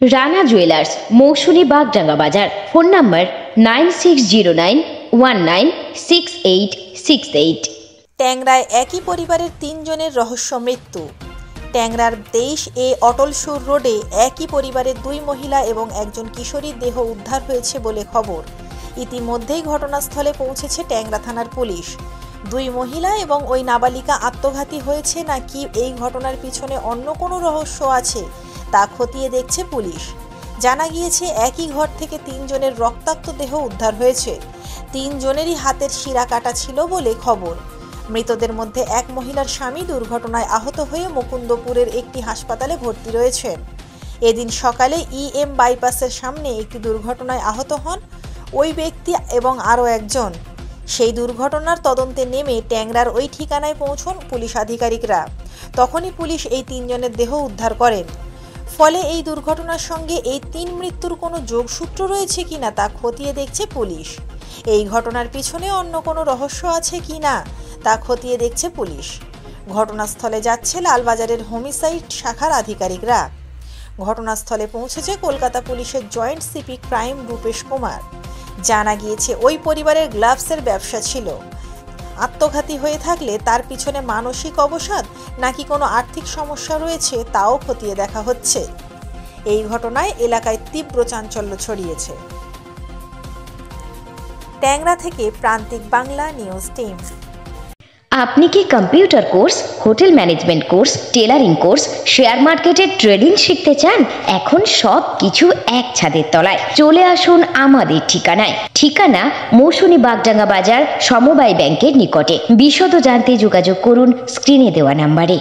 Rana jewellers, মৌসুমী বাগডাঙ্গা বাজার। Phone number 9609196868। ট্যাংরায় একই পরিবারের ৩ জনের রহস্য মৃত্যু। ট্যাংরার 23A অটলসুর রোডে একই পরিবারের 2 মহিলা এবং একজন কিশোরীর দেহ উদ্ধার হয়েছে বলে খবর। ইতিমধ্যেই ঘটনাস্থলে পৌঁছেছে ট্যাংরা থানার পুলিশ। 2 মহিলা এবং ওই নাবালিকা আত্মঘাতী হয়েছে নাকি এই ঘটনার পিছনে অন্য কোনো রহস্য আছে তা খতিয়ে দেখছে পুলিশ। জানা গিয়েছে একই ঘর থেকে 3 জনের রক্তাক্ত দেহ উদ্ধার হয়েছে। 3 জনেরই হাতের শিরা কাটা ছিল বলে খবর। মৃতদের মধ্যে এক মহিলার স্বামী দুর্ঘটনায় আহত হয়ে মুকুন্দপুরের একটি হাসপাতালে ভর্তি রয়েছেন। এদিন সকালে EM বাইপাসের সামনে একটি দুর্ঘটনায় আহত হন ওই ব্যক্তি এবং আরও একজন। সেই দুর্ঘটনার তদন্তে নেমে ট্যাংরার ওই ঠিকানায় পৌঁছন পুলিশ আধিকারিকরা। তখনই পুলিশ এই 3 জনের দেহ উদ্ধার করেন। ফলে এই দুর্ঘটনার সঙ্গে এই 3 মৃত্যুর কোনো যোগসূত্র রয়েছে কিনা তা খতিয়ে দেখছে পুলিশ। এই ঘটনার পিছনে অন্য কোনো রহস্য আছে কিনা তা খতিয়ে দেখছে পুলিশ। ঘটনাস্থলে যাচ্ছে লালবাজারের হোমিসাইড শাখার আধিকারিকরা। ঘটনাস্থলে পৌঁছেছে কলকাতা পুলিশের joint CP crime Rupesh Kumar. জানা গিয়েছে ওই পরিবারের গ্লাভসের ব্যবসা ছিল। আত্মঘাতী হয়ে থাকলে তার পিছনে মানসিক অবসাদ নাকি কোনো আর্থিক সমস্যা রয়েছে তাও খতিয়ে দেখা হচ্ছে। এই ঘটনায় এলাকায় তীব্র চাঞ্চল্য ছড়িয়েছে। ট্যাংরা থেকে প্রান্তিক বাংলা নিউজ টিম। আপনি কি computer course, hotel management course, tailoring course, share মার্কেটের ট্রেডিং শিখতে চান? এখন সব কিছু এক ছাদের তলায়। চলে আসুন আমাদের ঠিকানায়। ঠিকানা মৌসুমী বাগডাঙ্গা বাজার, সমবায় ব্যাংকের নিকটে। বিশদ জানতে যোগাযোগ করুন স্ক্রিনে দেওয়া নাম্বারে।